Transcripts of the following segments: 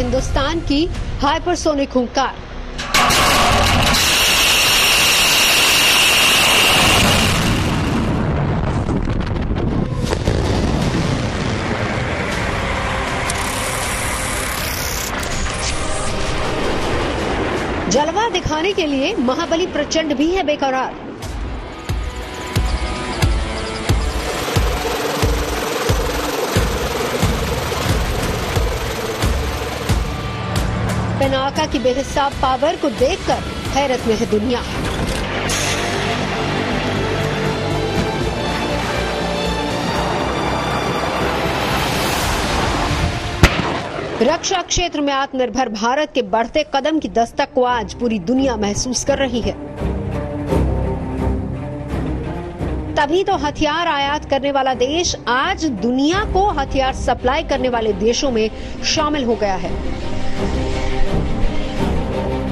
हिंदुस्तान की हाइपरसोनिक हुंकार। जलवा दिखाने के लिए महाबली प्रचंड भी है बेकरार। पिनाका की बेहिसाब पावर को देखकर हैरत में है दुनिया। रक्षा क्षेत्र में आत्मनिर्भर भारत के बढ़ते कदम की दस्तक को आज पूरी दुनिया महसूस कर रही है। तभी तो हथियार आयात करने वाला देश आज दुनिया को हथियार सप्लाई करने वाले देशों में शामिल हो गया है।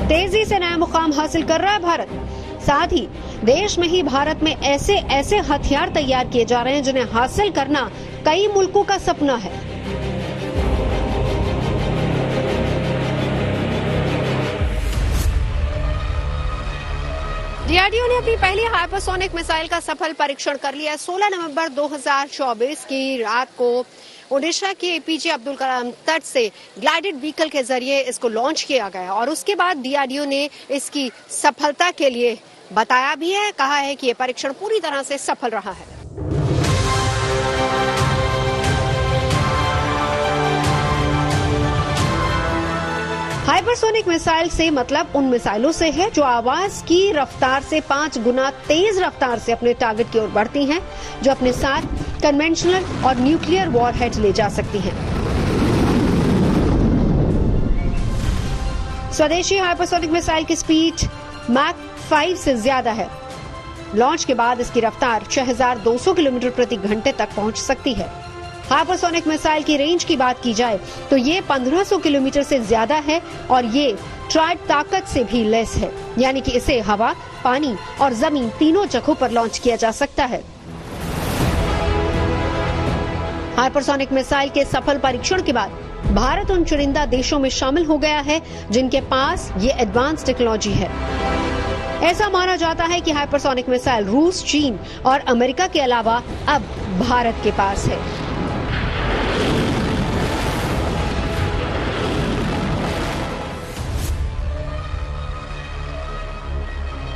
तेजी से नया मुकाम हासिल कर रहा है भारत। साथ ही देश में ही भारत में ऐसे ऐसे हथियार तैयार किए जा रहे हैं जिन्हें हासिल करना कई मुल्कों का सपना है। डीआरडीओ ने अपनी पहली हाइपरसोनिक मिसाइल का सफल परीक्षण कर लिया। 16 नवंबर 2024 की रात को ओडिशा के एपीजे अब्दुल कलाम तट से ग्लाइडेड व्हीकल के जरिए इसको लॉन्च किया गया और उसके बाद डीआरडीओ ने इसकी सफलता के लिए बताया भी है, कहा है कि यह परीक्षण पूरी तरह से सफल रहा है। हाइपरसोनिक मिसाइल से मतलब उन मिसाइलों से है जो आवाज की रफ्तार से 5 गुना तेज रफ्तार से अपने टारगेट की ओर बढ़ती हैं, जो अपने साथ कन्वेंशनल और न्यूक्लियर वॉरहेड ले जा सकती हैं। स्वदेशी हाइपरसोनिक मिसाइल की स्पीड मैक 5 से ज्यादा है। लॉन्च के बाद इसकी रफ्तार 6200 किलोमीटर प्रति घंटे तक पहुंच सकती है। हाइपरसोनिक मिसाइल की रेंज की बात की जाए तो ये 1500 किलोमीटर से ज्यादा है और ये ट्राइड ताकत से भी लेस है, यानी कि इसे हवा, पानी और जमीन तीनों जगहों पर लॉन्च किया जा सकता है। हाइपरसोनिक मिसाइल के सफल परीक्षण के बाद भारत उन चुनिंदा देशों में शामिल हो गया है जिनके पास ये एडवांस टेक्नोलॉजी है। ऐसा माना जाता है कि हाइपरसोनिक मिसाइल रूस, चीन और अमेरिका के अलावा अब भारत के पास है।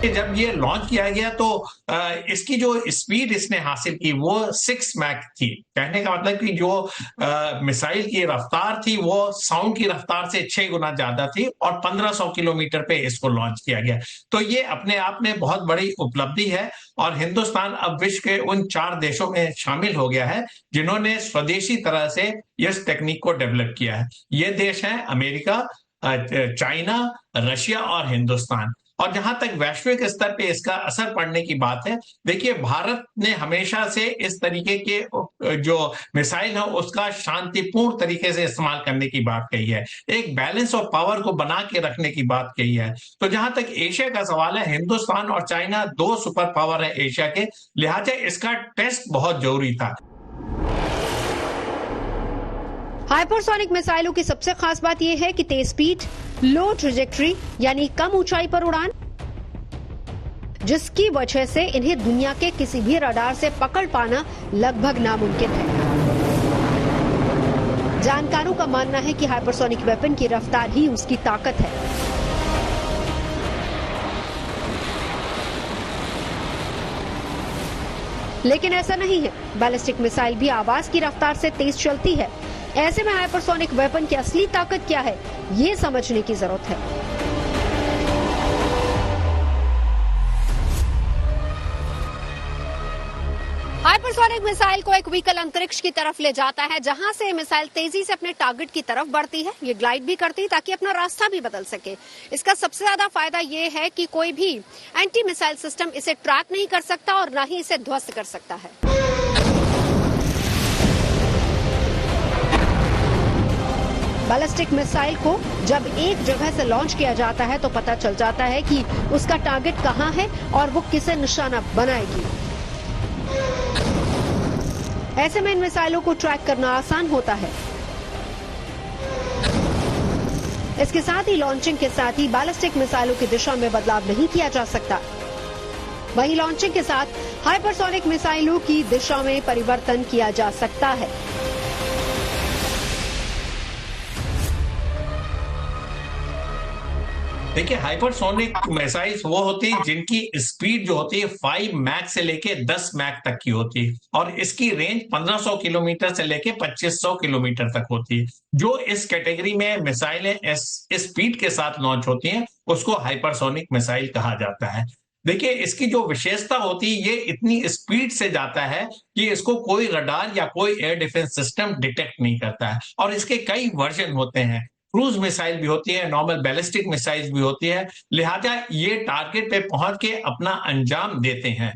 जब ये लॉन्च किया गया तो इसकी जो स्पीड इसने हासिल की वो 6 मैक थी। कहने का मतलब कि जो मिसाइल की रफ्तार थी वो साउंड की रफ्तार से 6 गुना ज्यादा थी और 1500 किलोमीटर पे इसको लॉन्च किया गया। तो ये अपने आप में बहुत बड़ी उपलब्धि है और हिंदुस्तान अब विश्व के उन 4 देशों में शामिल हो गया है जिन्होंने स्वदेशी तरह से इस टेक्निक को डेवलप किया है। ये देश हैं अमेरिका, चाइना, रशिया और हिंदुस्तान। और जहां तक वैश्विक स्तर पे इसका असर पड़ने की बात है, देखिए भारत ने हमेशा से इस तरीके के जो मिसाइल है उसका शांतिपूर्ण तरीके से इस्तेमाल करने की बात कही है, एक बैलेंस ऑफ पावर को बना के रखने की बात कही है। तो जहां तक एशिया का सवाल है, हिंदुस्तान और चाइना 2 सुपर पावर है एशिया के, लिहाजा इसका टेस्ट बहुत जरूरी था। हाइपरसोनिक मिसाइलों की सबसे खास बात यह है कि तेज स्पीड, लो ट्रेजेक्ट्री यानी कम ऊंचाई पर उड़ान, जिसकी वजह से इन्हें दुनिया के किसी भी रडार से पकड़ पाना लगभग नामुमकिन है। जानकारों का मानना है कि हाइपरसोनिक वेपन की रफ्तार ही उसकी ताकत है। लेकिन ऐसा नहीं है, बैलिस्टिक मिसाइल भी आवाज की रफ्तार से तेज चलती है। ऐसे में हाइपरसोनिक वेपन की असली ताकत क्या है, ये समझने की जरूरत है। हाइपरसोनिक मिसाइल को एक व्हीकल अंतरिक्ष की तरफ ले जाता है, जहां से मिसाइल तेजी से अपने टारगेट की तरफ बढ़ती है। ये ग्लाइड भी करती है ताकि अपना रास्ता भी बदल सके। इसका सबसे ज्यादा फायदा ये है कि कोई भी एंटी मिसाइल सिस्टम इसे ट्रैक नहीं कर सकता और न ही इसे ध्वस्त कर सकता है। बैलिस्टिक मिसाइल को जब एक जगह से लॉन्च किया जाता है तो पता चल जाता है कि उसका टारगेट कहां है और वो किसे निशाना बनाएगी। ऐसे में इन मिसाइलों को ट्रैक करना आसान होता है। इसके साथ ही लॉन्चिंग के साथ ही बैलिस्टिक मिसाइलों की दिशा में बदलाव नहीं किया जा सकता। वहीं लॉन्चिंग के साथ हाइपरसोनिक मिसाइलों की दिशा में परिवर्तन किया जा सकता है। देखिए, हाइपरसोनिक मिसाइल्स वो होती है जिनकी स्पीड जो होती है 5 मैक से लेके 10 मैक तक की होती है और इसकी रेंज 1500 किलोमीटर से लेके 2500 किलोमीटर तक होती है। जो इस कैटेगरी में मिसाइलें इस स्पीड के साथ लॉन्च होती हैं उसको हाइपरसोनिक मिसाइल कहा जाता है। देखिए, इसकी जो विशेषता होती है, ये इतनी स्पीड से जाता है कि इसको कोई रडार या कोई एयर डिफेंस सिस्टम डिटेक्ट नहीं करता है और इसके कई वर्जन होते हैं। क्रूज मिसाइल भी होती है, नॉर्मल बैलिस्टिक मिसाइल भी होती है, लिहाजा ये टारगेट पे पहुंच के अपना अंजाम देते हैं।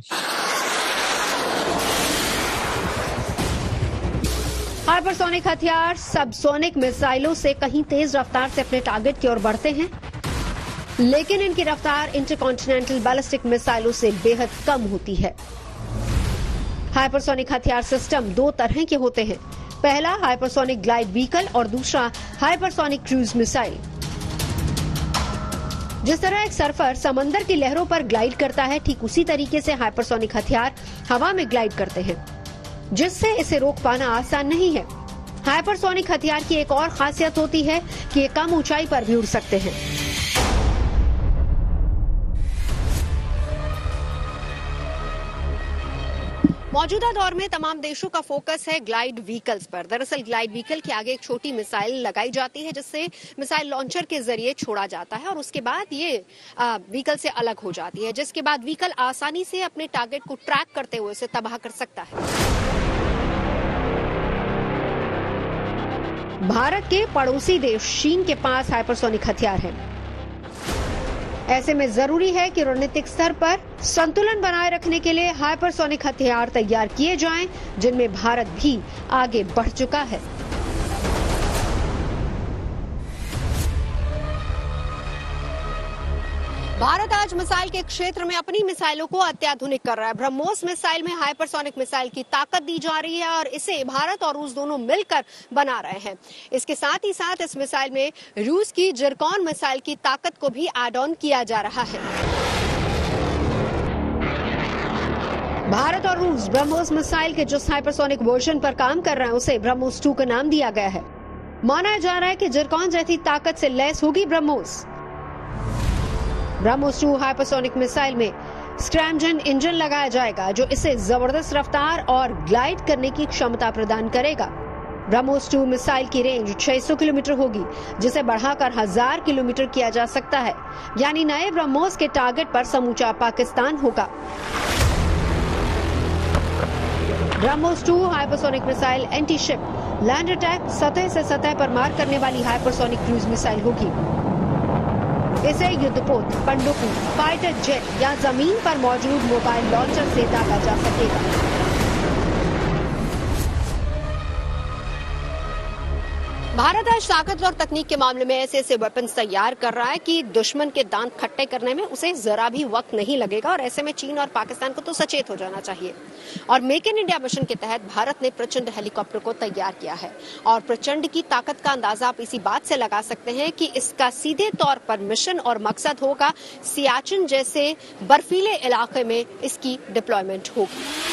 हाइपरसोनिक हथियार सबसोनिक मिसाइलों से कहीं तेज रफ्तार से अपने टारगेट की ओर बढ़ते हैं, लेकिन इनकी रफ्तार इंटरकॉन्टिनेंटल बैलिस्टिक मिसाइलों से बेहद कम होती है। हाइपरसोनिक हथियार सिस्टम दो तरह के होते हैं। पहला हाइपरसोनिक ग्लाइड व्हीकल और दूसरा हाइपरसोनिक क्रूज मिसाइल। जिस तरह एक सर्फर समंदर की लहरों पर ग्लाइड करता है, ठीक उसी तरीके से हाइपरसोनिक हथियार हवा में ग्लाइड करते हैं, जिससे इसे रोक पाना आसान नहीं है। हाइपरसोनिक हथियार की एक और खासियत होती है कि ये कम ऊंचाई पर भी उड़ सकते हैं। मौजूदा दौर में तमाम देशों का फोकस है ग्लाइड व्हीकल्स पर। दरअसल ग्लाइड व्हीकल के आगे एक छोटी मिसाइल लगाई जाती है, जिससे मिसाइल लॉन्चर के जरिए छोड़ा जाता है और उसके बाद ये व्हीकल से अलग हो जाती है, जिसके बाद व्हीकल आसानी से अपने टारगेट को ट्रैक करते हुए उसे तबाह कर सकता है। भारत के पड़ोसी देश चीन के पास हाइपरसोनिक हथियार है। ऐसे में जरूरी है कि रणनीतिक स्तर पर संतुलन बनाए रखने के लिए हाइपरसोनिक हथियार तैयार किए जाएं, जिनमें भारत भी आगे बढ़ चुका है। भारत आज मिसाइल के क्षेत्र में अपनी मिसाइलों को अत्याधुनिक कर रहा है। ब्रह्मोस मिसाइल में हाइपरसोनिक मिसाइल की ताकत दी जा रही है और इसे भारत और रूस दोनों मिलकर बना रहे हैं। इसके साथ ही साथ इस मिसाइल में रूस की जिरकॉन मिसाइल की ताकत को भी ऐड ऑन किया जा रहा है। भारत और रूस ब्रह्मोस मिसाइल के जिस हाइपरसोनिक वर्जन पर काम कर रहे हैं उसे ब्रह्मोस 2 का नाम दिया गया है। माना जा रहा है कि जिरकॉन जैसी ताकत से लैस होगी ब्रह्मोस। ब्रह्मोस 2 हाइपरसोनिक मिसाइल में स्क्रैमजेन इंजन लगाया जाएगा, जो इसे जबरदस्त रफ्तार और ग्लाइड करने की क्षमता प्रदान करेगा। ब्रह्मोस 2 मिसाइल की रेंज 600 किलोमीटर होगी, जिसे बढ़ाकर 1000 किलोमीटर किया जा सकता है। यानी नए ब्रह्मोस के टारगेट पर समूचा पाकिस्तान होगा। BrahMos 2 hypersonic missile anti ship land attack सतह से सतह पर मार करने वाली हाइपरसोनिक क्रूज मिसाइल होगी। इसे युद्धपोत, पनडुब्बी, फाइटर जेट या जमीन पर मौजूद मोबाइल लॉन्चर से दागा जा सकेगा। भारत आज ताकत और तकनीक के मामले में ऐसे ऐसे वेपन्स तैयार कर रहा है कि दुश्मन के दांत खट्टे करने में उसे जरा भी वक्त नहीं लगेगा और ऐसे में चीन और पाकिस्तान को तो सचेत हो जाना चाहिए। और मेक इन इंडिया मिशन के तहत भारत ने प्रचंड हेलीकॉप्टर को तैयार किया है और प्रचंड की ताकत का अंदाजा आप इसी बात से लगा सकते हैं कि इसका सीधे तौर पर मिशन और मकसद होगा सियाचिन जैसे बर्फीले इलाके में इसकी डिप्लॉयमेंट होगी।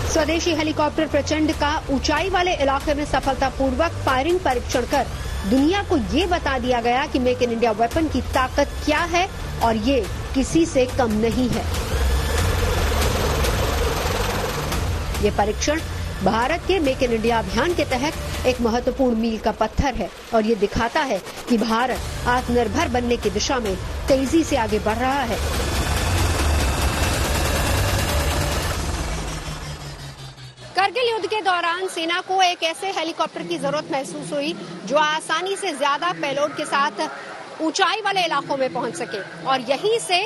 स्वदेशी हेलीकॉप्टर प्रचंड का ऊंचाई वाले इलाके में सफलतापूर्वक फायरिंग परीक्षण कर दुनिया को ये बता दिया गया कि मेक इन इंडिया वेपन की ताकत क्या है और ये किसी से कम नहीं है। ये परीक्षण भारत के मेक इन इंडिया अभियान के तहत एक महत्वपूर्ण मील का पत्थर है और ये दिखाता है कि भारत आत्मनिर्भर बनने की दिशा में तेजी से आगे बढ़ रहा है। करगिल युद्ध के दौरान सेना को एक ऐसे हेलीकॉप्टर की जरूरत महसूस हुई जो आसानी से ज्यादा पेलोड के साथ ऊंचाई वाले इलाकों में पहुंच सके और यहीं से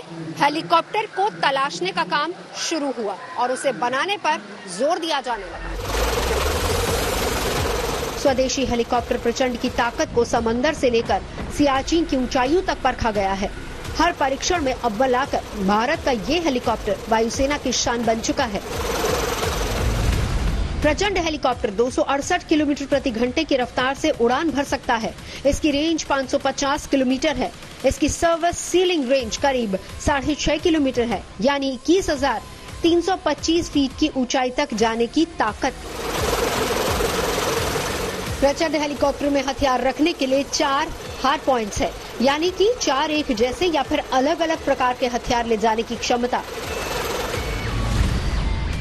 हेलीकॉप्टर को तलाशने का काम शुरू हुआ और उसे बनाने पर जोर दिया जाने लगा। स्वदेशी हेलीकॉप्टर प्रचंड की ताकत को समंदर से लेकर सियाचिन की ऊंचाइयों तक परखा गया है। हर परीक्षण में अव्वल आकर भारत का ये हेलीकॉप्टर वायुसेना की शान बन चुका है। प्रचंड हेलीकॉप्टर 268 किलोमीटर प्रति घंटे की रफ्तार से उड़ान भर सकता है। इसकी रेंज 550 किलोमीटर है। इसकी सर्विस सीलिंग रेंज करीब 6.5 किलोमीटर है, यानी 21,325 फीट की ऊंचाई तक जाने की ताकत। प्रचंड हेलीकॉप्टर में हथियार रखने के लिए 4 हार्ड पॉइंट्स है, यानी कि 4 एक जैसे या फिर अलग अलग प्रकार के हथियार ले जाने की क्षमता।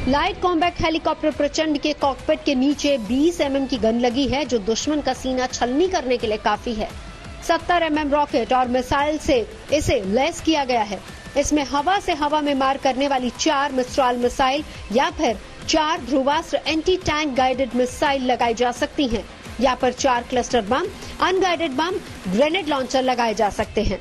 लाइट कॉम्बैक्ट हेलीकॉप्टर प्रचंड के कॉकपिट के नीचे 20 mm की गन लगी है, जो दुश्मन का सीना छलनी करने के लिए काफी है। 70 mm रॉकेट और मिसाइल से इसे लैस किया गया है। इसमें हवा से हवा में मार करने वाली 4 मिस्ट्राल मिसाइल या फिर 4 Dhruvastra anti tank guided missile लगाई जा सकती हैं, या फिर 4 क्लस्टर बम, अनगाइडेड बम, ग्रेनेड लॉन्चर लगाए जा सकते हैं।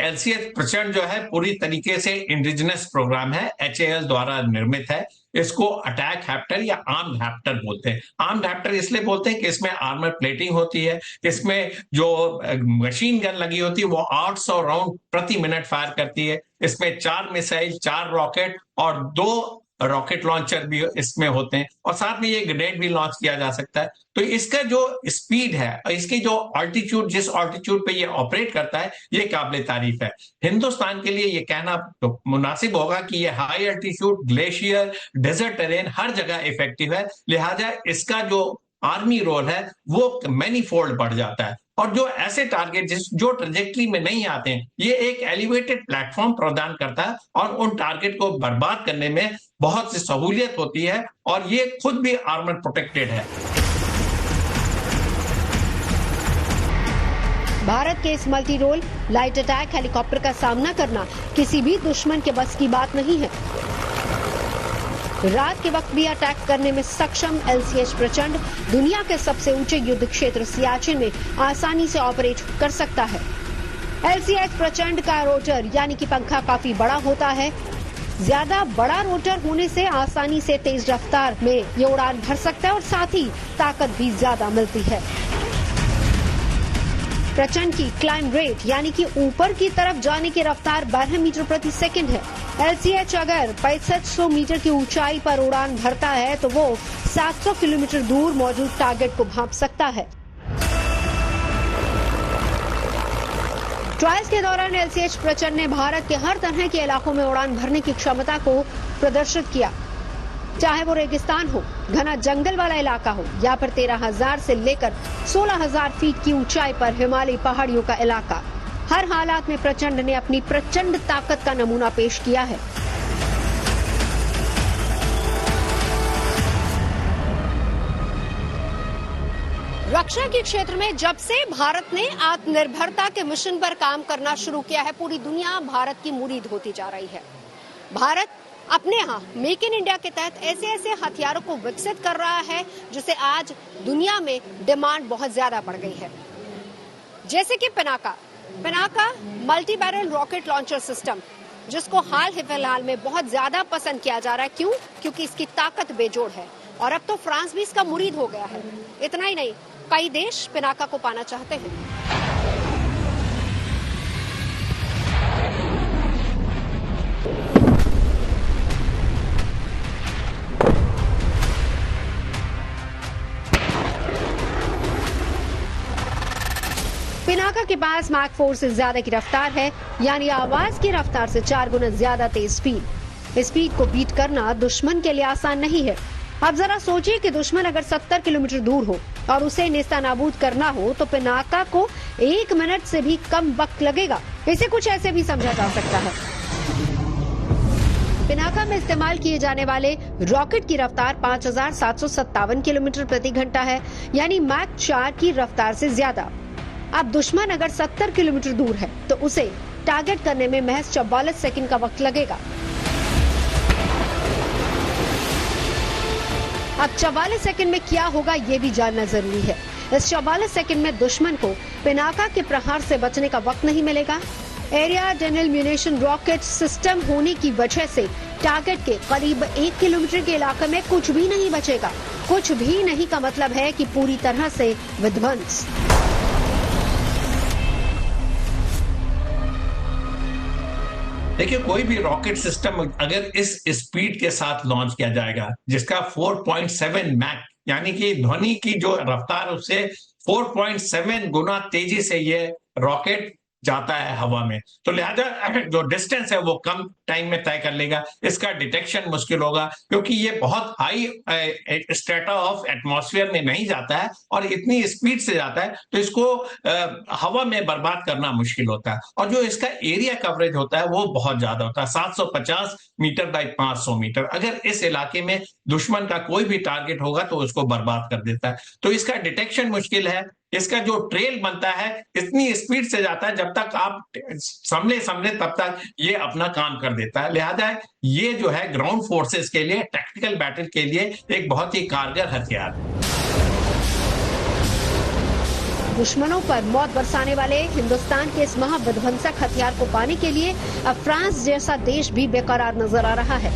LCH प्रचंड जो है पूरी तरीके से इंडिजिनस प्रोग्राम है, HAL द्वारा निर्मित है। इसको अटैक हैप्टर या आर्म्ड हैप्टर बोलते हैं। आर्म्ड हैप्टर इसलिए बोलते हैं कि इसमें आर्मर प्लेटिंग होती है, इसमें जो मशीन गन लगी होती है वो 800 राउंड प्रति मिनट फायर करती है। इसमें 4 मिसाइल, 4 रॉकेट और 2 रॉकेट लॉन्चर भी इसमें होते हैं, और साथ में ये ग्रेनेड भी लॉन्च किया जा सकता है। तो इसका जो स्पीड है, इसकी जो ऑल्टीट्यूड, जिस ऑल्टीट्यूड पे ये ऑपरेट करता है, ये काबिल तारीफ है। हिंदुस्तान के लिए ये कहना तो मुनासिब होगा कि ये high altitude, glacier, desert terrain हर जगह इफेक्टिव है। लिहाजा इसका जो आर्मी रोल है वो मैनी फोल्ड बढ़ जाता है। और जो ऐसे टारगेट जो ट्रेजेक्टरी में नहीं आते हैं, ये एक एलिवेटेड प्लेटफॉर्म प्रदान करता है और उन टारगेट को बर्बाद करने में बहुत सी सहूलियत होती है, और ये खुद भी आर्मर प्रोटेक्टेड है। भारत के इस multi role light attack helicopter का सामना करना किसी भी दुश्मन के बस की बात नहीं है। रात के वक्त भी अटैक करने में सक्षम LCH प्रचंड दुनिया के सबसे ऊंचे युद्ध क्षेत्र सियाचिन में आसानी से ऑपरेट कर सकता है। LCH प्रचंड का रोटर यानी कि पंखा काफी बड़ा होता है। ज्यादा बड़ा रोटर होने से आसानी से तेज रफ्तार में ये उड़ान भर सकता है और साथ ही ताकत भी ज्यादा मिलती है। प्रचंड की क्लाइंब रेट यानी कि ऊपर की तरफ जाने की रफ्तार 12 मीटर प्रति सेकंड है। LCH अगर 6500 मीटर की ऊंचाई पर उड़ान भरता है तो वो 700 किलोमीटर दूर मौजूद टारगेट को भांप सकता है। ट्रायल्स के दौरान LCH प्रचंड ने भारत के हर तरह के इलाकों में उड़ान भरने की क्षमता को प्रदर्शित किया, चाहे वो रेगिस्तान हो, घना जंगल वाला इलाका हो, या फिर 13,000 से लेकर 16,000 फीट की ऊंचाई पर हिमालयी पहाड़ियों का इलाका। हर हालात में प्रचंड ने अपनी प्रचंड ताकत का नमूना पेश किया है। रक्षा के क्षेत्र में जब से भारत ने आत्मनिर्भरता के मिशन पर काम करना शुरू किया है, पूरी दुनिया भारत की मुरीद होती जा रही है। भारत अपने यहाँ मेक इन इंडिया के तहत ऐसे ऐसे हथियारों को विकसित कर रहा है जिसे आज दुनिया में डिमांड बहुत ज्यादा बढ़ गई है, जैसे कि Pinaka multi barrel rocket launcher system, जिसको हाल ही फिलहाल में बहुत ज्यादा पसंद किया जा रहा है। क्यों? क्योंकि इसकी ताकत बेजोड़ है और अब तो फ्रांस भी इसका मुरीद हो गया है। इतना ही नहीं, कई देश पिनाका को पाना चाहते हैं। पिनाका के पास मैक 4 से ज्यादा की रफ्तार है, यानी आवाज की रफ्तार से 4 गुना ज्यादा तेज स्पीड। इस स्पीड को बीट करना दुश्मन के लिए आसान नहीं है। अब जरा सोचिए कि दुश्मन अगर 70 किलोमीटर दूर हो और उसे नेस्तनाबूद करना हो तो पिनाका को 1 मिनट से भी कम वक्त लगेगा। इसे कुछ ऐसे भी समझा जा सकता है। पिनाका में इस्तेमाल किए जाने वाले रॉकेट की रफ्तार 5,757 किलोमीटर प्रति घंटा है, यानी मैक 4 की रफ्तार से ज्यादा। अब दुश्मन अगर 70 किलोमीटर दूर है तो उसे टारगेट करने में महज 44 सेकंड का वक्त लगेगा। अब 44 सेकंड में क्या होगा ये भी जानना जरूरी है। इस 44 सेकंड में दुश्मन को पिनाका के प्रहार से बचने का वक्त नहीं मिलेगा। एरिया डेनोमिनेशन रॉकेट सिस्टम होने की वजह से टारगेट के करीब 1 किलोमीटर के इलाके में कुछ भी नहीं बचेगा। कुछ भी नहीं का मतलब है कि पूरी तरह से विध्वंस। देखिए, कोई भी रॉकेट सिस्टम अगर इस स्पीड के साथ लॉन्च किया जाएगा, जिसका 4.7 मैक यानी कि ध्वनि की जो रफ्तार उससे 4.7 गुना तेजी से ये रॉकेट जाता है हवा में, तो लिहाजा जो डिस्टेंस है वो कम टाइम में तय कर लेगा। इसका डिटेक्शन मुश्किल होगा क्योंकि ये बहुत हाई स्ट्रेटा ऑफ एटमॉस्फेयर में नहीं जाता है और इतनी स्पीड से जाता है, तो इसको हवा में बर्बाद करना मुश्किल होता है। और जो इसका एरिया कवरेज होता है वो बहुत ज्यादा होता है, 750 मीटर बाई 500 मीटर। अगर इस इलाके में दुश्मन का कोई भी टारगेट होगा तो उसको बर्बाद कर देता है। तो इसका डिटेक्शन मुश्किल है। इसका जो ट्रेल बनता है इतनी स्पीड से जाता है, जब तक आप समझे तब तक ये अपना काम कर देता है। लिहाजा ये जो है ग्राउंड फोर्सेस के लिए, टैक्टिकल बैटल के लिए एक बहुत ही कारगर हथियार है। दुश्मनों पर मौत बरसाने वाले हिंदुस्तान के इस महाविध्वंसक हथियार को पाने के लिए अब फ्रांस जैसा देश भी बेकरार नजर आ रहा है।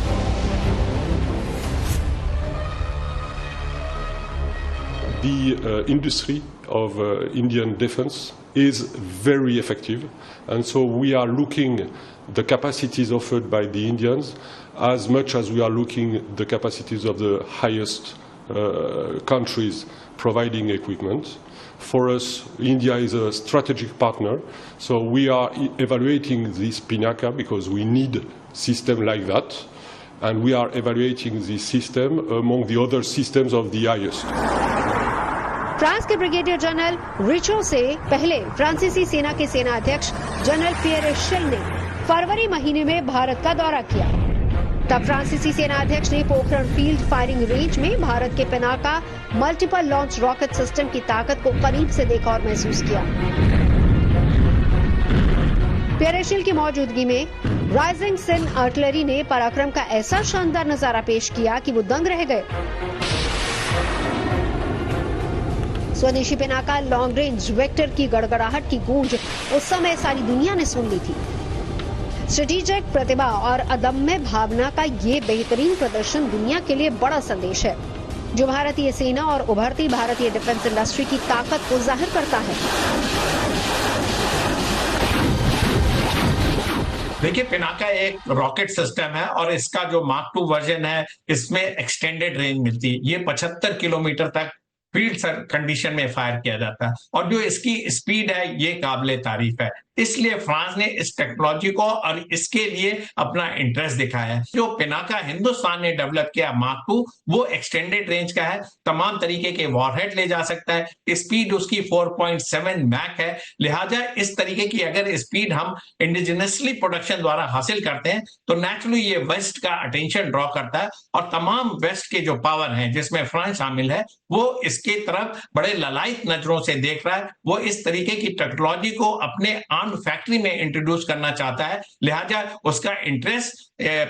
The industry of Indian defense is very effective, and so we are looking the capacities offered by the Indians as much as we are looking the capacities of the highest countries providing equipment. For us, India is a strategic partner, so we are evaluating this Pinaka because we need system like that, and we are evaluating this system among the other systems of the highest. France के brigadier general Richo से पहले फ्रांसीसी सेना के सेना अध्यक्ष general पियर shell ने फरवरी महीने में भारत का दौरा किया। तब फ्रांसीसी सेना अध्यक्ष ने पोखरण फील्ड फायरिंग रेंज में भारत के Pinaka multiple launch rocket system की ताकत को करीब से देखा और महसूस किया। पियर शेल की मौजूदगी में राइजिंग सन आर्टिलरी ने पराक्रम का ऐसा शानदार नजारा पेश किया कि वो दंग रह गए। स्वदेशी पिनाका लॉन्ग रेंज वेक्टर की गड़गड़ाहट की गूंज उस समय सारी दुनिया ने सुन ली थी। स्ट्रेटेजिक प्रतिभा और अदम्य भावना का ये बेहतरीन प्रदर्शन दुनिया के लिए बड़ा संदेश है, जो भारतीय सेना और उभरती भारतीय डिफेंस इंडस्ट्री की ताकत को जाहिर करता है। देखिए, पिनाका एक रॉकेट सिस्टम है और इसका जो मार्क 2 वर्जन है इसमें एक्सटेंडेड रेंज मिलती है। ये 75 किलोमीटर तक फील्ड कंडीशन में फायर किया जाता है और जो इसकी स्पीड है ये काबिले तारीफ है। इसलिए फ्रांस ने इस टेक्नोलॉजी को और इसके लिए अपना इंटरेस्ट दिखाया है। जो पिनाका हिंदुस्तान ने डेवलप किया मार्क 2, वो एक्सटेंडेड रेंज का है, तमाम तरीके के वॉरहेड ले जा सकता है, स्पीड उसकी 4.7 मैक है। लिहाजा इस तरीके की अगर स्पीड हम इंडिजिनसली प्रोडक्शन द्वारा हासिल करते हैं तो नेचुरली ये वेस्ट का अटेंशन ड्रॉ करता है और तमाम वेस्ट के जो पावर हैं जिसमें फ्रांस शामिल है वो इसके तरफ बड़े ललायत नजरों से देख रहा है। वो इस तरीके की टेक्नोलॉजी को अपने आर्म फैक्ट्री में इंट्रोड्यूस करना चाहता है। लिहाजा उसका इंटरेस्ट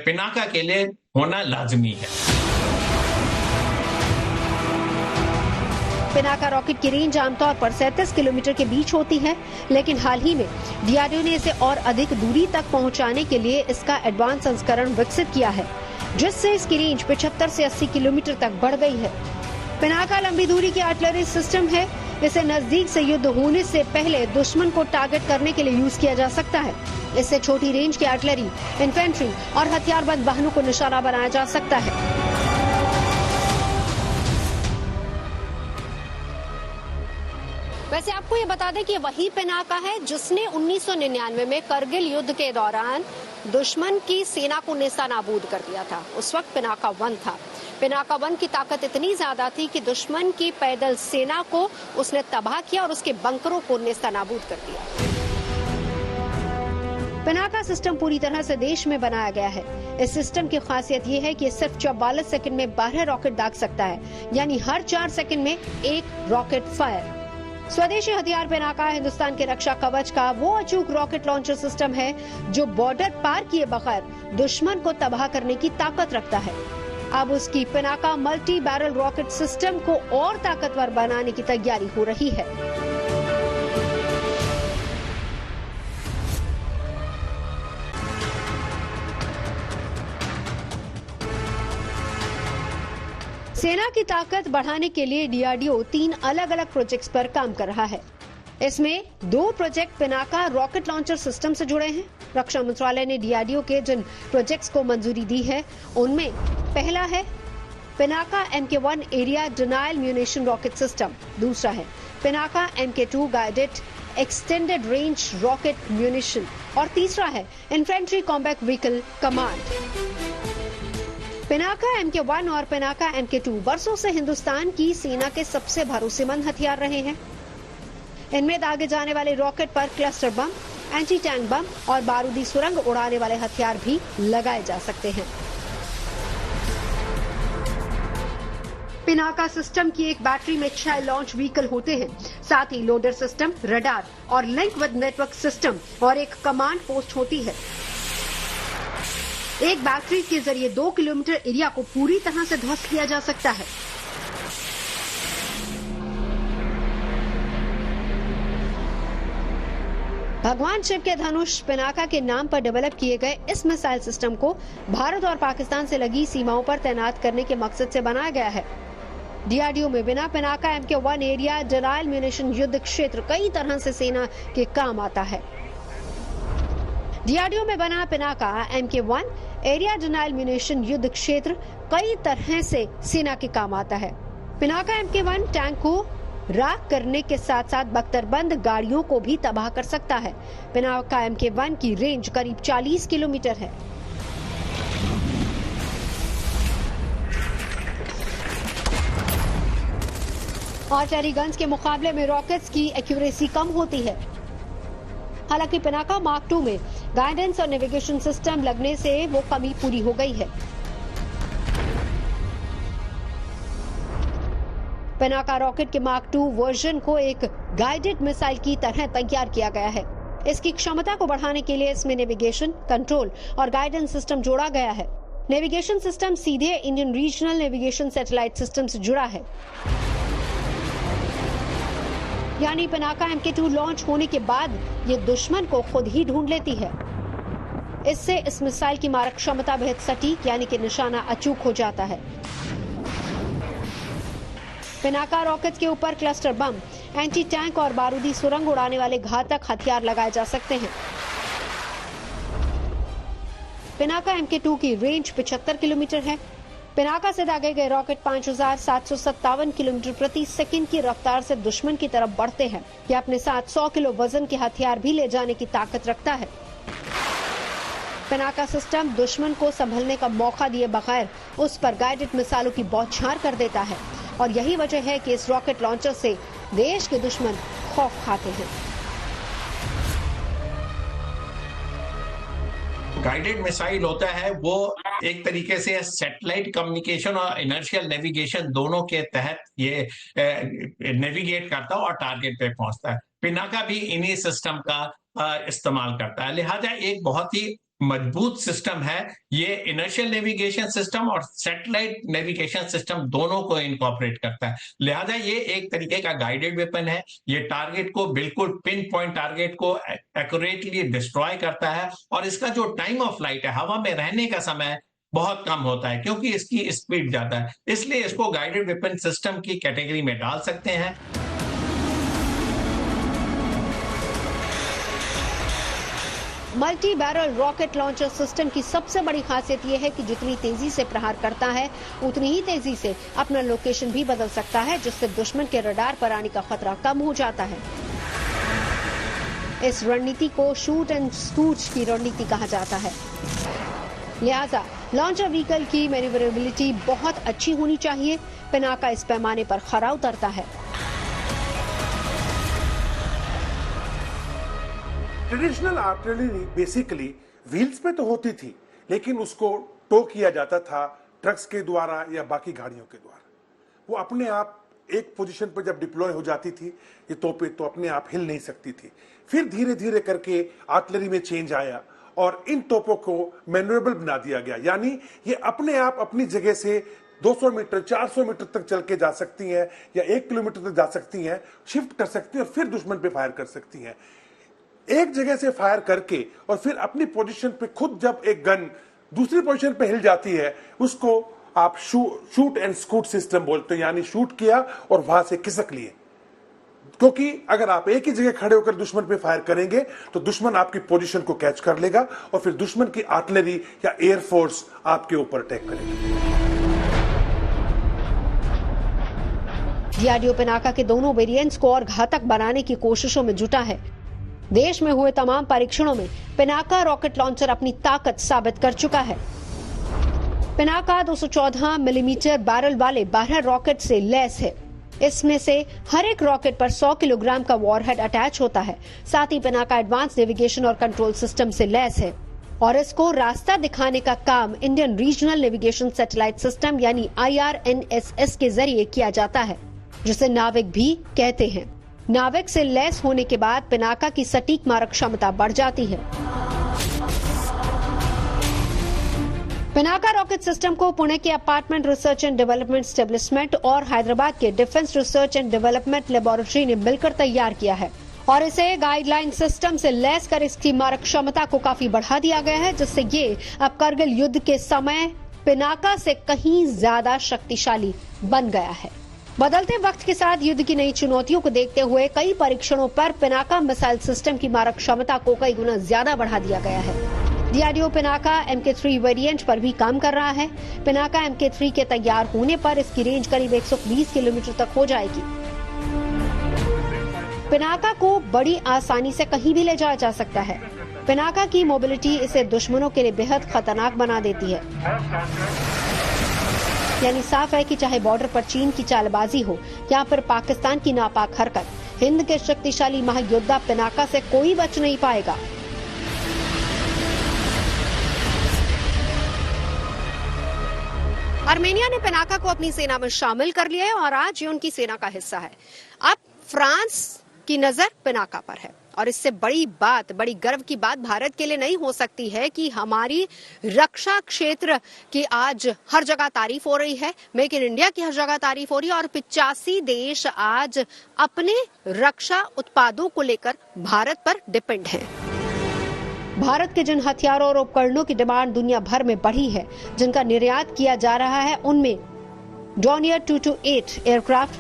पिनाका के लिए होना लाजमी है। पिनाका रॉकेट की रेंज आमतौर पर 37 किलोमीटर के बीच होती है, लेकिन हाल ही में डीआरडीओ ने इसे और अधिक दूरी तक पहुंचाने के लिए इसका एडवांस संस्करण विकसित किया है, जिससे इसकी रेंज 75 से 80 किलोमीटर तक बढ़ गई है। पिनाका लंबी दूरी की आर्टिलरी सिस्टम है। इसे नजदीक से युद्ध होने से पहले दुश्मन को टारगेट करने के लिए यूज किया जा सकता है। इससे छोटी रेंज की आर्टिलरी, इन्फेंट्री और हथियारबंद वाहनों को निशाना बनाया जा सकता है। वैसे आपको ये बता दें कि वही पिनाका है जिसने 1999 में करगिल युद्ध के दौरान दुश्मन की सेना को नेस्तनाबूद कर दिया था। उस वक्त पिनाका 1 था। पिनाका 1 की ताकत इतनी ज्यादा थी कि दुश्मन की पैदल सेना को उसने तबाह किया और उसके बंकरों को नेस्तनाबूद कर दिया। पिनाका सिस्टम पूरी तरह से देश में बनाया गया है। इस सिस्टम की खासियत यह है कि ये सिर्फ 44 सेकंड में 12 रॉकेट दाग सकता है, यानी हर 4 सेकंड में एक रॉकेट फायर। स्वदेशी हथियार पिनाका हिंदुस्तान के रक्षा कवच का वो अचूक रॉकेट लॉन्चर सिस्टम है जो बॉर्डर पार किए बगैर दुश्मन को तबाह करने की ताकत रखता है। अब उसकी Pinaka multi barrel rocket system को और ताकतवर बनाने की तैयारी हो रही है। सेना की ताकत बढ़ाने के लिए डीआरडीओ 3 अलग अलग प्रोजेक्ट्स पर काम कर रहा है। इसमें 2 project Pinaka rocket launcher system से जुड़े हैं। रक्षा मंत्रालय ने डीआरडीओ के जिन प्रोजेक्ट्स को मंजूरी दी है उनमें पहला है Pinaka MK1 area denial munition rocket system, दूसरा है Pinaka MK2 guided extended range rocket munition और तीसरा है infantry combat vehicle command. Pinaka MK1 और पिनाका MK2 वर्षों से हिंदुस्तान की सेना के सबसे भरोसेमंद हथियार रहे हैं। इनमें दागे जाने वाले रॉकेट पर क्लस्टर बम, एंटी टैंक बम और बारूदी सुरंग उड़ाने वाले हथियार भी लगाए जा सकते हैं। पिनाका सिस्टम की एक बैटरी में 6 लॉन्च व्हीकल होते हैं, साथ ही लोडर सिस्टम, रडार और लिंक विद नेटवर्क सिस्टम और एक कमांड पोस्ट होती है। एक बैटरी के जरिए 2 किलोमीटर एरिया को पूरी तरह से ध्वस्त किया जा सकता है। भगवान शिव के धनुष पिनाका के नाम पर डेवलप किए गए इस मिसाइल सिस्टम को भारत और पाकिस्तान से लगी सीमाओं पर तैनात करने के मकसद से बनाया गया है। डीआरडीओ में बिना Pinaka MK1 area denial munition युद्ध क्षेत्र कई तरह से सेना के काम आता है। डीआरडीओ में बना Pinaka MK1 area denial munition युद्ध क्षेत्र कई तरह से सेना के काम आता है। पिनाका MK1 टैंक को राख करने के साथ साथ बख्तरबंद गाड़ियों को भी तबाह कर सकता है। पिनाका MK1 की रेंज करीब 40 किलोमीटर है। आर्टिलरी गन्स के मुकाबले में रॉकेट्स की एक्यूरेसी कम होती है। हालांकि पिनाका मार्क 2 में गाइडेंस और नेविगेशन सिस्टम लगने से वो कमी पूरी हो गई है। पिनाका रॉकेट के मार्क 2 वर्जन को एक गाइडेड मिसाइल की तरह तैयार किया गया है। इसकी क्षमता को बढ़ाने के लिए इसमें नेविगेशन, कंट्रोल और गाइडेंस सिस्टम जोड़ा गया है। नेविगेशन सिस्टम सीधे Indian regional navigation satellite system से जुड़ा है, यानी पिनाका MK2 लॉन्च होने के बाद ये दुश्मन को खुद ही ढूंढ लेती है। इससे इस मिसाइल की मारक क्षमता बेहद सटीक यानी कि निशाना अचूक हो जाता है। पिनाका रॉकेट के ऊपर क्लस्टर बम, एंटी टैंक और बारूदी सुरंग उड़ाने वाले घातक हथियार लगाए जा सकते हैं। पिनाका MK2 की रेंज 75 किलोमीटर है। पिनाका से दागे गए रॉकेट 5757 किलोमीटर प्रति सेकंड की रफ्तार से दुश्मन की तरफ बढ़ते हैं। यह अपने साथ 100 किलो वजन के हथियार भी ले जाने की ताकत रखता है। पिनाका सिस्टम दुश्मन को संभलने का मौका दिए बगैर उस पर गाइडेड मिसाइलों की बौछार कर देता है और यही वजह है कि इस रॉकेट लॉन्चर से देश के दुश्मन खौफ खाते हैं। गाइडेड मिसाइल होता है वो एक तरीके से सैटेलाइट कम्युनिकेशन और इनर्शियल नेविगेशन दोनों के तहत ये नेविगेट करता है और टारगेट पे पहुंचता है। पिनाका भी इन्हीं सिस्टम का इस्तेमाल करता है, लिहाजा एक बहुत ही मजबूत सिस्टम है। ये इनर्शियल नेविगेशन सिस्टम और सैटेलाइट नेविगेशन सिस्टम दोनों को इनकॉर्पोरेट करता है, लिहाजा ये एक तरीके का गाइडेड वेपन है। ये टारगेट को बिल्कुल पिन पॉइंट टारगेट को एक्यूरेटली डिस्ट्रॉय करता है और इसका जो टाइम ऑफ फ्लाइट है, हवा में रहने का समय बहुत कम होता है क्योंकि इसकी स्पीड ज्यादा है, इसलिए इसको गाइडेड वेपन सिस्टम की कैटेगरी में डाल सकते हैं। Multi barrel rocket launcher system की सबसे बड़ी खासियत यह है कि जितनी तेजी से प्रहार करता है उतनी ही तेजी से अपना लोकेशन भी बदल सकता है, जिससे दुश्मन के रडार पर आने का खतरा कम हो जाता है। इस रणनीति को शूट एंड स्कूट की रणनीति कहा जाता है। लिहाजा लॉन्चर व्हीकल की मैन्यूवरेबिलिटी बहुत अच्छी होनी चाहिए। पिनाका इस पैमाने पर खरा उतरता है। ट्रेडिशनल आर्टिलरी बेसिकली व्हील्स पे तो होती थी, लेकिन उसको टो किया जाता था ट्रक्स के द्वारा या बाकी गाड़ियों के द्वारा। वो अपने आप एक पोजीशन पर जब डिप्लॉय हो जाती थी ये तोपें तो अपने आप हिल नहीं सकती थी। फिर धीरे धीरे करके आर्टिलरी में चेंज आया और इन तोपों को मैन्यूरेबल बना दिया गया, यानी ये अपने आप अपनी जगह से 200 मीटर 400 मीटर तक चल के जा सकती हैं या 1 किलोमीटर तक जा सकती हैं, शिफ्ट कर सकती हैं और फिर दुश्मन पे फायर कर सकती हैं। एक जगह से फायर करके और फिर अपनी पोजीशन पे खुद जब एक गन दूसरी पोजीशन पे हिल जाती है उसको आप शूट एंड स्कूट सिस्टम बोलते हैं, यानी शूट किया और वहां से खिसक लिए। क्योंकि अगर आप एक ही जगह खड़े होकर दुश्मन पे फायर करेंगे तो दुश्मन आपकी पोजीशन को कैच कर लेगा और फिर दुश्मन की आर्टिलरी या एयरफोर्स आपके ऊपर अटैक करेगी। डीआरडीओ पिनाका के दोनों वेरिएंट्स को और घातक बनाने की कोशिशों में जुटा है। देश में हुए तमाम परीक्षणों में पिनाका रॉकेट लॉन्चर अपनी ताकत साबित कर चुका है। पिनाका 214 मिलीमीटर बैरल वाले 12 रॉकेट से लैस है। इसमें से हर एक रॉकेट पर 100 किलोग्राम का वॉरहेड अटैच होता है। साथ ही पिनाका एडवांस नेविगेशन और कंट्रोल सिस्टम से लैस है और इसको रास्ता दिखाने का काम Indian regional navigation satellite system यानी IRNSS के जरिए किया जाता है, जिसे नाविक भी कहते हैं। नाविक से लैस होने के बाद पिनाका की सटीक मारक क्षमता बढ़ जाती है। पिनाका रॉकेट सिस्टम को पुणे के apartment research and development establishment और हैदराबाद के defence research and development laboratory ने मिलकर तैयार किया है और इसे गाइडलाइन सिस्टम से लैस कर इसकी मारक क्षमता को काफी बढ़ा दिया गया है, जिससे ये अब करगिल युद्ध के समय पिनाका से कहीं ज्यादा शक्तिशाली बन गया है। बदलते वक्त के साथ युद्ध की नई चुनौतियों को देखते हुए कई परीक्षणों पर पिनाका मिसाइल सिस्टम की मारक क्षमता को कई गुना ज्यादा बढ़ा दिया गया है। डीआरडीओ पिनाका MK3 वेरिएंट पर भी काम कर रहा है। पिनाका MK3 के तैयार होने पर इसकी रेंज करीब 120 किलोमीटर तक हो जाएगी। पिनाका को बड़ी आसानी से कहीं भी ले जाया जा सकता है। पिनाका की मोबिलिटी इसे दुश्मनों के लिए बेहद खतरनाक बना देती है। यानी साफ है कि चाहे बॉर्डर पर चीन की चालबाजी हो या फिर पाकिस्तान की नापाक हरकत, हिंद के शक्तिशाली महायोद्धा पिनाका से कोई बच नहीं पाएगा। आर्मेनिया ने पिनाका को अपनी सेना में शामिल कर लिया है और आज ये उनकी सेना का हिस्सा है। अब फ्रांस की नजर पिनाका पर है और इससे बड़ी गर्व की बात भारत के लिए नहीं हो सकती है कि हमारी रक्षा क्षेत्र की आज हर जगह तारीफ हो रही है। मेक इन इंडिया की हर जगह तारीफ हो रही है और 85 देश आज अपने रक्षा उत्पादों को लेकर भारत पर डिपेंड हैं। भारत के जिन हथियारों और उपकरणों की डिमांड दुनिया भर में बढ़ी है, जिनका निर्यात किया जा रहा है, उनमें Dornier 228 aircraft,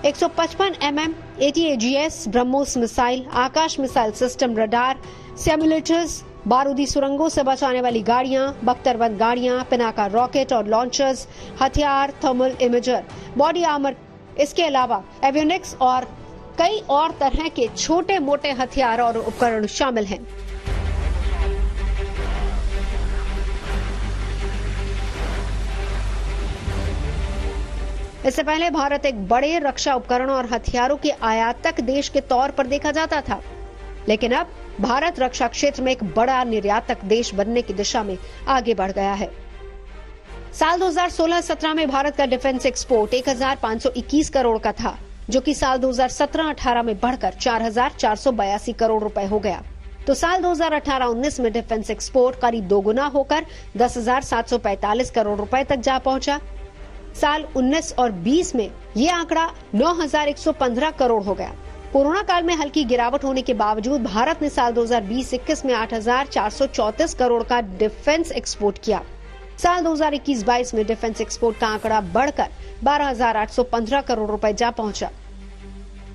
155 mm ATAGS BrahMos missile, Akash missile system, radar, simulators, बारूदी सुरंगों से बचाने वाली गाड़ियां, बख्तरबंद गाड़ियां, पिनाका रॉकेट और लॉन्चर्स, हथियार, थर्मल इमेजर, बॉडी आर्मर, इसके अलावा एवियोनिक्स और कई और तरह के छोटे मोटे हथियार और उपकरण शामिल हैं। इससे पहले भारत एक बड़े रक्षा उपकरणों और हथियारों के आयातक देश के तौर पर देखा जाता था, लेकिन अब भारत रक्षा क्षेत्र में एक बड़ा निर्यातक देश बनने की दिशा में आगे बढ़ गया है। साल 2016-17 में भारत का डिफेंस एक्सपोर्ट 1521 करोड़ का था, जो कि साल 2017-18 में बढ़कर 4482 करोड़ रुपए हो गया। तो साल 2018-19 में डिफेंस एक्सपोर्ट करीब दोगुना होकर 10,745 करोड़ रुपए तक जा पहुंचा। साल 19 और 20 में ये आंकड़ा 9,115 करोड़ हो गया। कोरोना काल में हल्की गिरावट होने के बावजूद भारत ने साल 2020-21 में 8,434 करोड़ का डिफेंस एक्सपोर्ट किया। साल 2021-22 में डिफेंस एक्सपोर्ट का आंकड़ा बढ़कर 12,815 करोड़ रुपए जा पहुंचा।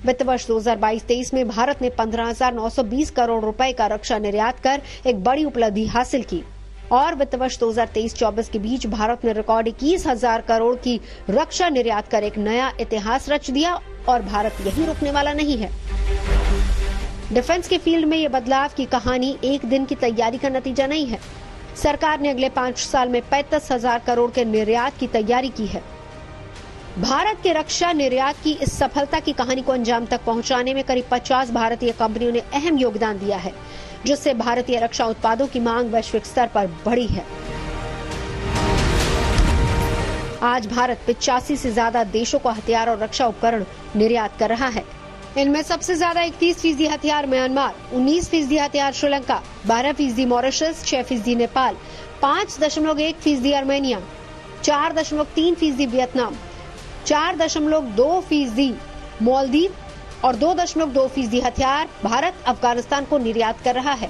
वित्त वर्ष 2022-23 में भारत ने 15,920 करोड़ रुपए का रक्षा निर्यात कर एक बड़ी उपलब्धि हासिल की और वित्त वर्ष 2023-24 के बीच भारत ने रिकॉर्ड 21,000 करोड़ की रक्षा निर्यात कर एक नया इतिहास रच दिया और भारत यहीं रुकने वाला नहीं है। डिफेंस के फील्ड में ये बदलाव की कहानी एक दिन की तैयारी का नतीजा नहीं है। सरकार ने अगले 5 साल में 35,000 करोड़ के निर्यात की तैयारी की है। भारत के रक्षा निर्यात की इस सफलता की कहानी को अंजाम तक पहुंचाने में करीब 50 भारतीय कंपनियों ने अहम योगदान दिया है, जिससे भारतीय रक्षा उत्पादों की मांग वैश्विक स्तर पर बढ़ी है। आज भारत 85 से ज्यादा देशों को हथियार और रक्षा उपकरण निर्यात कर रहा है। इनमें सबसे ज्यादा 31% हथियार म्यांमार, 19% हथियार Sri Lanka, 12% Mauritius, 6% Nepal, 5.1% Armenia, 4.3% Vietnam, 4.2% Maldives और 2.2% हथियार भारत अफगानिस्तान को निर्यात कर रहा है।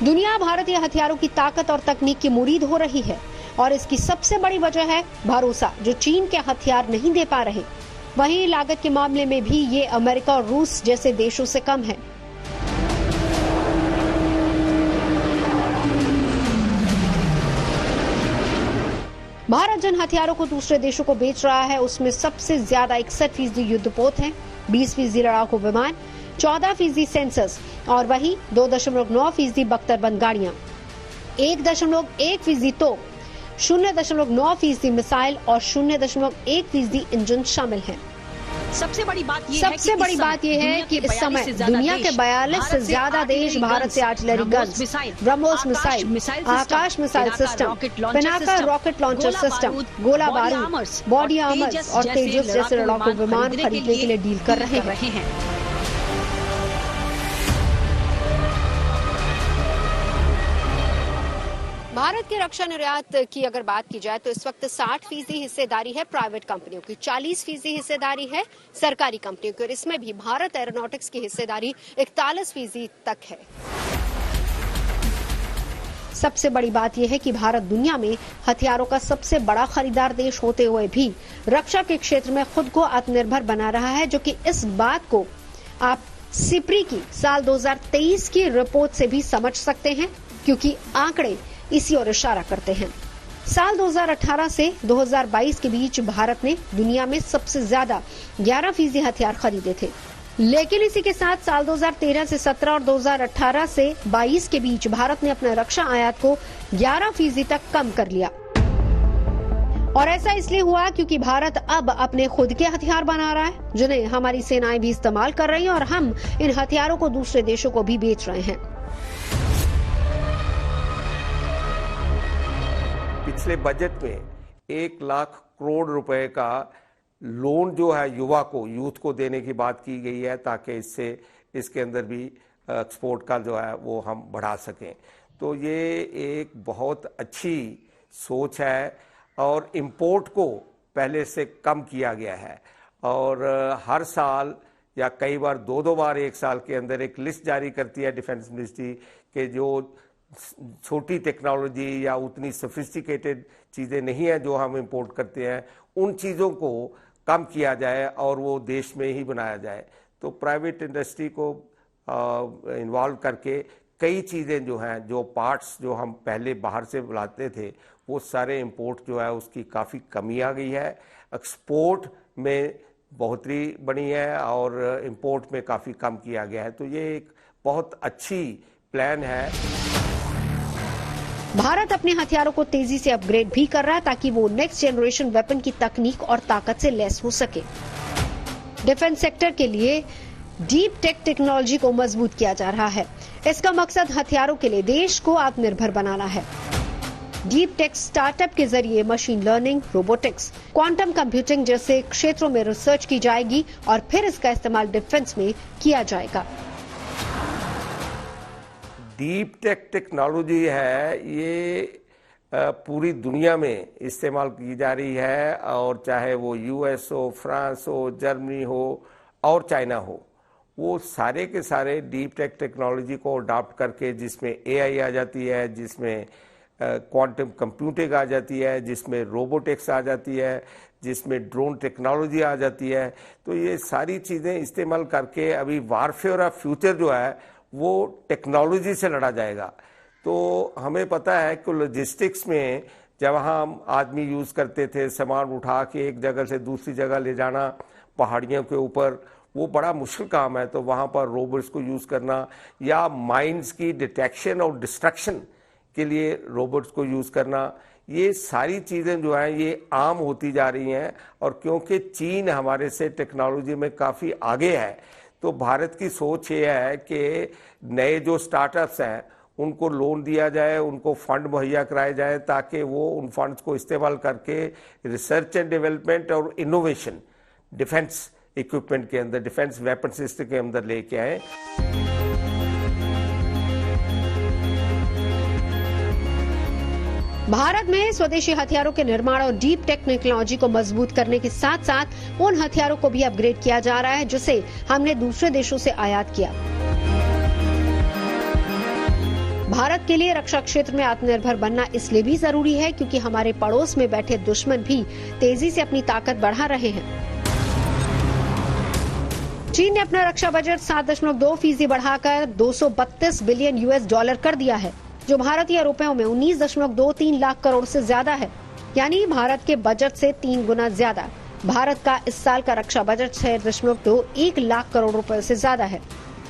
दुनिया भारतीय हथियारों की ताकत और तकनीक की मुरीद हो रही है और इसकी सबसे बड़ी वजह है भरोसा, जो चीन के हथियार नहीं दे पा रहे। वहीं लागत के मामले में भी ये अमेरिका और रूस जैसे देशों से कम है। भारत जिन हथियारों को दूसरे देशों को बेच रहा है उसमें सबसे ज्यादा 61% युद्धपोत हैं, 20% लड़ाकू विमान, 14% सेंसर्स और वहीं 2.9% बख्तरबंद गाड़ियां, 1.1% तोप, 0.9% मिसाइल और 0.1% इंजन शामिल हैं। सबसे बड़ी बात यह है कि इस समय दुनिया के 42 से ज्यादा देश भारत से artillery guns, BrahMos missile, Akash missile system, Pinaka rocket launcher system, गोला बारूद, बॉडी आर्मर्स और तेजस जैसे लड़ाकू विमान खरीदने के लिए डील कर रहे हैं। भारत के रक्षा निर्यात की अगर बात की जाए तो इस वक्त 60% हिस्सेदारी है प्राइवेट कंपनियों की, 40% हिस्सेदारी है सरकारी कंपनियों की और इसमें भी भारत एरोनॉटिक्स की हिस्सेदारी 41% तक है। सबसे बड़ी बात यह है कि भारत दुनिया में हथियारों का सबसे बड़ा खरीदार देश होते हुए भी रक्षा के क्षेत्र में खुद को आत्मनिर्भर बना रहा है, जो कि इस बात को आप सिप्री की साल 2023 की रिपोर्ट से भी समझ सकते हैं, क्योंकि आंकड़े इसी ओर इशारा करते हैं। साल 2018 से 2022 के बीच भारत ने दुनिया में सबसे ज्यादा 11% हथियार खरीदे थे, लेकिन इसी के साथ साल 2013 से 17 और 2018 से 22 के बीच भारत ने अपने रक्षा आयात को 11% तक कम कर लिया। और ऐसा इसलिए हुआ क्योंकि भारत अब अपने खुद के हथियार बना रहा है, जिन्हें हमारी सेनाएं भी इस्तेमाल कर रही हैं और हम इन हथियारों को दूसरे देशों को भी बेच रहे हैं। पिछले बजट में 1 लाख करोड़ रुपए का लोन जो है यूथ को देने की बात की गई है, ताकि इसके अंदर भी एक्सपोर्ट का जो है वो हम बढ़ा सकें। तो ये एक बहुत अच्छी सोच है और इंपोर्ट को पहले से कम किया गया है और हर साल या कई बार 2-2 बार एक साल के अंदर एक लिस्ट जारी करती है डिफेंस मिनिस्ट्री के जो छोटी टेक्नोलॉजी या उतनी सोफिस्टिकेटेड चीज़ें नहीं है जो हम इंपोर्ट करते हैं, उन चीज़ों को कम किया जाए और वो देश में ही बनाया जाए। तो प्राइवेट इंडस्ट्री को इन्वॉल्व करके कई चीज़ें जो हैं, जो पार्ट्स जो हम पहले बाहर से बुलाते थे, वो सारे इंपोर्ट जो है उसकी काफ़ी कमी आ गई है। एक्सपोर्ट में बढ़ोतरी बनी है और इंपोर्ट में काफ़ी कम किया गया है। तो ये एक बहुत अच्छी प्लान है। भारत अपने हथियारों को तेजी से अपग्रेड भी कर रहा है ताकि वो नेक्स्ट जनरेशन वेपन की तकनीक और ताकत से लैस हो सके। डिफेंस सेक्टर के लिए डीप टेक टेक्नोलॉजी को मजबूत किया जा रहा है। इसका मकसद हथियारों के लिए देश को आत्मनिर्भर बनाना है। डीप टेक स्टार्टअप के जरिए machine learning, robotics, quantum computing जैसे क्षेत्रों में रिसर्च की जाएगी और फिर इसका इस्तेमाल डिफेंस में किया जाएगा। डीप टेक टेक्नोलॉजी है, ये पूरी दुनिया में इस्तेमाल की जा रही है और चाहे वो यूएस हो, फ्रांस हो, जर्मनी हो और चाइना हो, वो सारे के सारे डीप टेक टेक्नोलॉजी को अडॉप्ट करके, जिसमें एआई आ जाती है, जिसमें क्वांटम कंप्यूटिंग आ जाती है, जिसमें रोबोटिक्स आ जाती है, जिसमें ड्रोन टेक्नोलॉजी आ जाती है। तो ये सारी चीज़ें इस्तेमाल करके अभी वारफेयर ऑफ फ्यूचर जो है वो टेक्नोलॉजी से लड़ा जाएगा। तो हमें पता है कि लॉजिस्टिक्स में जब हम आदमी यूज़ करते थे, सामान उठा के एक जगह से दूसरी जगह ले जाना पहाड़ियों के ऊपर, वो बड़ा मुश्किल काम है। तो वहाँ पर रोबोट्स को यूज़ करना या माइंस की डिटेक्शन और डिस्ट्रक्शन के लिए रोबोट्स को यूज़ करना, ये सारी चीज़ें जो हैं ये आम होती जा रही हैं। और क्योंकि चीन हमारे से टेक्नोलॉजी में काफ़ी आगे है, तो भारत की सोच ये है कि नए जो स्टार्टअप्स हैं उनको लोन दिया जाए, उनको फंड मुहैया कराए जाए, ताकि वो उन फंड्स को इस्तेमाल करके रिसर्च एंड डेवलपमेंट और इनोवेशन डिफेंस इक्विपमेंट के अंदर, डिफेंस वेपन सिस्टम के अंदर लेके आए। भारत में स्वदेशी हथियारों के निर्माण और डीप टेक टेक्नोलॉजी को मजबूत करने के साथ साथ उन हथियारों को भी अपग्रेड किया जा रहा है जिसे हमने दूसरे देशों से आयात किया। भारत के लिए रक्षा क्षेत्र में आत्मनिर्भर बनना इसलिए भी जरूरी है क्योंकि हमारे पड़ोस में बैठे दुश्मन भी तेजी से अपनी ताकत बढ़ा रहे हैं। चीन ने अपना रक्षा बजट 7.2% बढ़ाकर 232 बिलियन US डॉलर कर दिया है, जो भारतीय रुपयों में 19.23 लाख करोड़ से ज्यादा है, यानी भारत के बजट से 3 गुना ज्यादा। भारत का इस साल का रक्षा बजट 6.21 लाख करोड़ रुपए से ज्यादा है।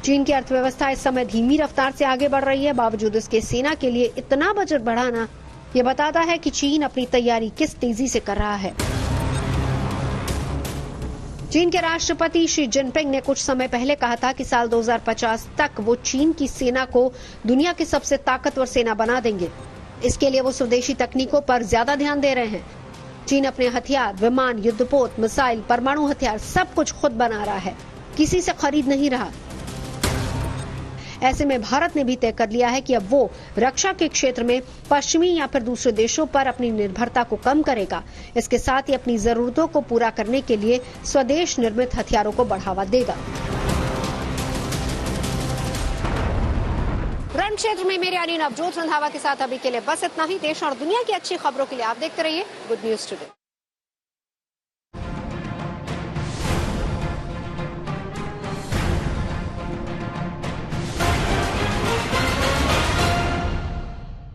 चीन की अर्थव्यवस्था इस समय धीमी रफ्तार से आगे बढ़ रही है, बावजूद इसके सेना के लिए इतना बजट बढ़ाना ये बताता है कि चीन अपनी तैयारी किस तेजी से कर रहा है। चीन के राष्ट्रपति शी जिनपिंग ने कुछ समय पहले कहा था कि साल 2050 तक वो चीन की सेना को दुनिया की सबसे ताकतवर सेना बना देंगे। इसके लिए वो स्वदेशी तकनीकों पर ज्यादा ध्यान दे रहे हैं। चीन अपने हथियार, विमान, युद्धपोत, मिसाइल, परमाणु हथियार सब कुछ खुद बना रहा है, किसी से खरीद नहीं रहा। ऐसे में भारत ने भी तय कर लिया है कि अब वो रक्षा के क्षेत्र में पश्चिमी या फिर दूसरे देशों पर अपनी निर्भरता को कम करेगा। इसके साथ ही अपनी जरूरतों को पूरा करने के लिए स्वदेश निर्मित हथियारों को बढ़ावा देगा। रण क्षेत्र में मेरे यानी नवजोत रंधावा के साथ अभी के लिए बस इतना ही। देश और दुनिया की अच्छी खबरों के लिए आप देखते रहिए गुड न्यूज टुडे।